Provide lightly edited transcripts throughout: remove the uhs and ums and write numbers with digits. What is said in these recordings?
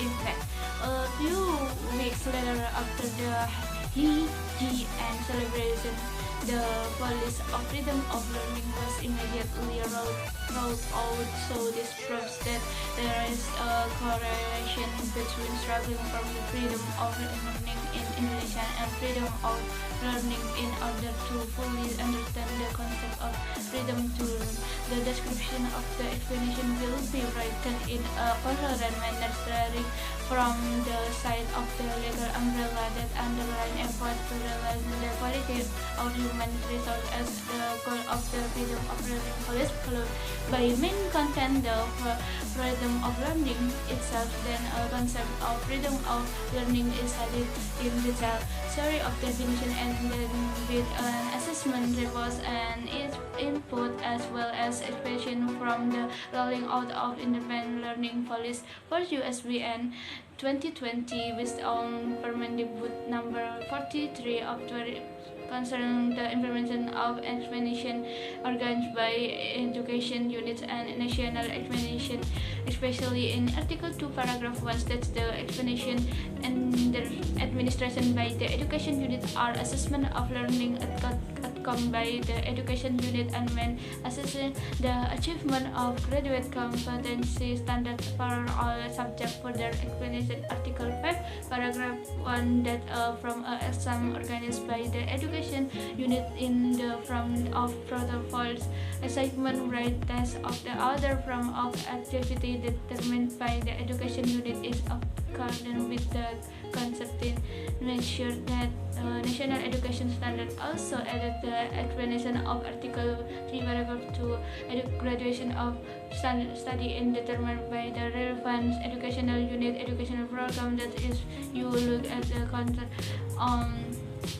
In fact, a few weeks later, after the INGGRIS celebration, the policy of freedom of learning was immediately rolled out. So this proves that there is a correlation between struggling for the freedom of learning in Indonesia and freedom of learning. In order to fully understand the concept of freedom to learn, the description of the explanation will be written in a coherent manner, starting from the side of the legal umbrella that underline effort to realize the quality of human resource as the goal of the freedom of learning policy, followed by main content the freedom of learning itself. Then a concept of freedom of learning is studied in detail, series of definition, and then with an assessment report and its input as well as explanation from the rolling out of independent learning policy for USBN 2020 based on Permendikbud number 43 of 20 concerning the implementation of explanation organized by education units and national explanation, especially in Article 2, Paragraph 1 states the explanation and the administration by the education unit are assessment of learning outcome by the education unit, and when assessing the achievement of graduate competency standards for all subjects. Further explanation, Article 5, Paragraph 1 that from a exam organized by the education unit in the form of protocols, assignment, right test of the other form of activity determined by the education unit is accordant with the concepting measure that national education standard. Also added the explanation of Article 3, Paragraph 2, graduation of study and determined by the relevant educational unit, educational program. That is, you look at the content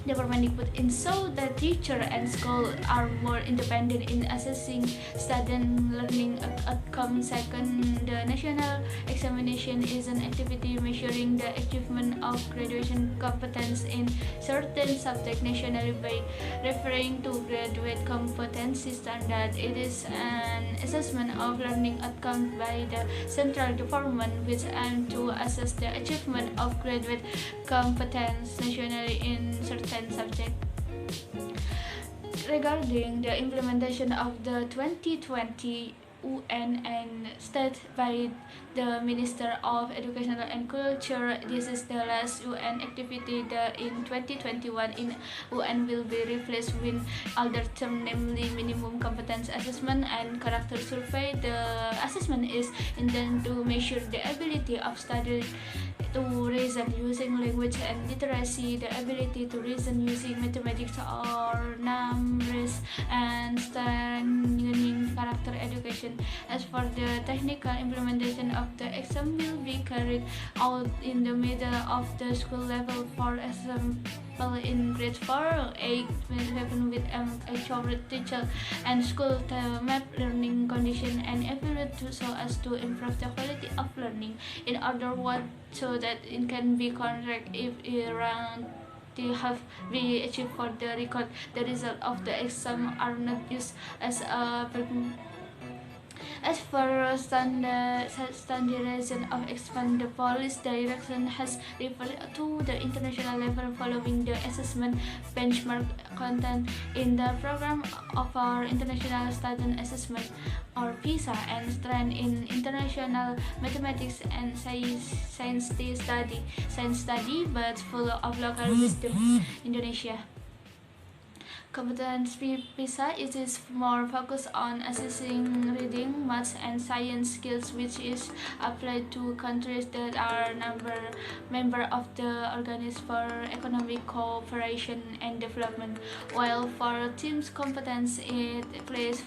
the Permendikbud in so that teacher and school are more independent in assessing student learning outcomes. Second, the national examination is an activity measuring the achievement of graduation competence in certain subject nationally by referring to graduate competency standard. It is an assessment of learning outcomes by the central government which aim to assess the achievement of graduate competence nationally in certain subject. Regarding the implementation of the 2020 UN and stated by the Minister of Education and Culture, this is the last UN activity in 2021 in UN will be replaced with other term, namely minimum competence assessment and character survey. The assessment is intended to measure the ability of students to reason using language and literacy, the ability to reason using mathematics or numbers, and strengthening character education. As for the technical implementation of the exam will be carried out in the middle of the school level. For example, in grade 4, 8, 7 with a favorite teacher and school to map learning condition and evaluate so as to improve the quality of learning. In other words, so that it can be correct if around they have been achieved for the record. The result of the exam are not used as a as for standardization of exam, the policy direction has referred to the international level following the assessment benchmark content in the program of our International Student Assessment or PISA and strength in international mathematics and science study, but full of local wisdom. Indonesia. Competence PISA is more focused on assessing reading, math, and science skills, which is applied to countries that are member of the Organisation for Economic Cooperation and Development, while for teams competence it places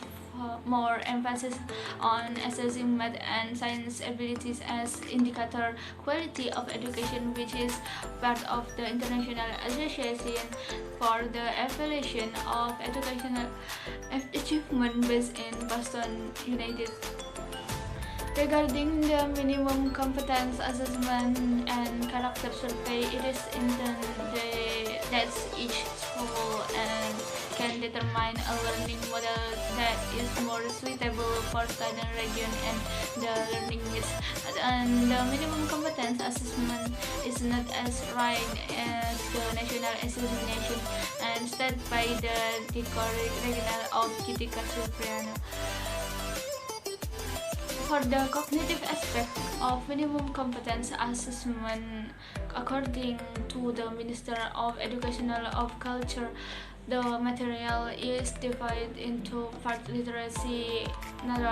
more emphasis on assessing math and science abilities as indicator quality of education, which is part of the International Association for the Evaluation of Educational Achievement based in Boston, United Regarding the minimum competence assessment and character survey, it is intended that each school can determine a learning model that is more suitable for student region and the learning needs. And the minimum competence assessment is not as right as the national examination and set by the Regional of Kitika Supriano. For the cognitive aspect of minimum competence assessment, according to the Minister of Education of Culture, the material is divided into part literacy, not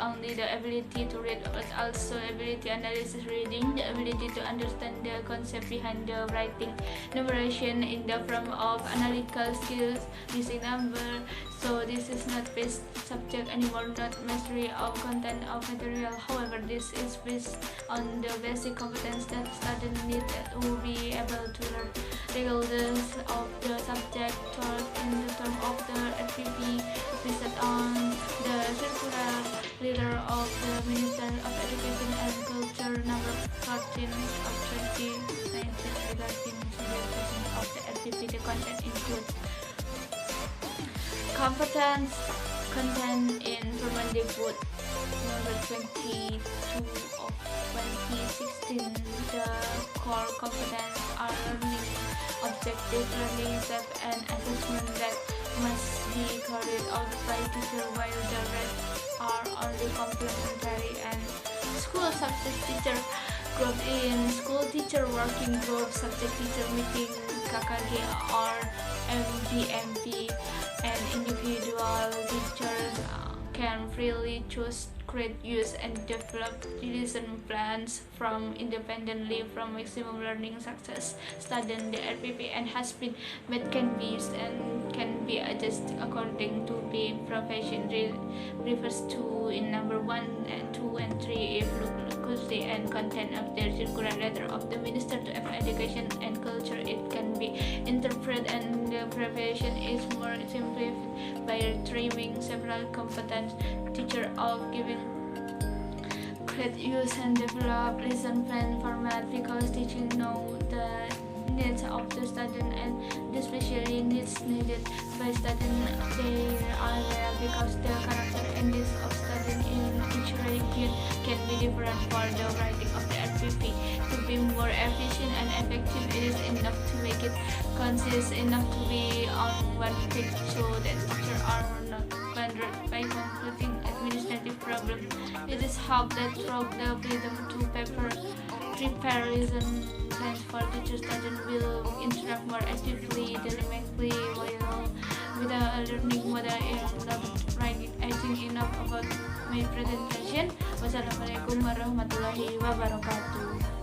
only the ability to read but also ability analysis reading, the ability to understand the concept behind the writing, numeration in the form of analytical skills using number. So this is not basic subject anymore, not mastery of content of material. However, this is based on the basic competence that students need to be able to learn, regardless of the subject taught in the term of the FKIP, based on the circular letter of the Minister of Education and Culture number 14 of 2019 regarding implementation of the FKIP. The content includes competence content in Permendikbud number 22 of 2016. The core competence are learning, objective learning, step and assessment that must be carried out by teacher, while the rest are only complementary. And school subject teacher group in school teacher working group, subject teacher meeting, KKG or MDMP, and individual teachers can freely choose, create, use, and develop lesson plans from independently from maximum learning success student. The RPP and has been made can be used and can be adjusted according to the profession refers to in number 1 and 2 and 3 if loosely and content of the circular letter of the Minister of Education and Culture. It can be interpreted and the profession is more simplified by trimming several competence teacher of giving create, use, and develop lesson plan format, because teaching know the needs of the student and the special needs needed by student their area, because the character and needs of student in each region can be different. For the writing of the RPP to be more efficient and effective, it is enough to make it concise enough to be on one page so that teachers are not hindered by completing administrative problems. It is hoped that through the freedom to prepare lesson plans for teacher, students will interact more actively, dynamically, while with a learning model. I'm not writing enough about my presentation. Wassalamualaikum warahmatullahi wabarakatuh.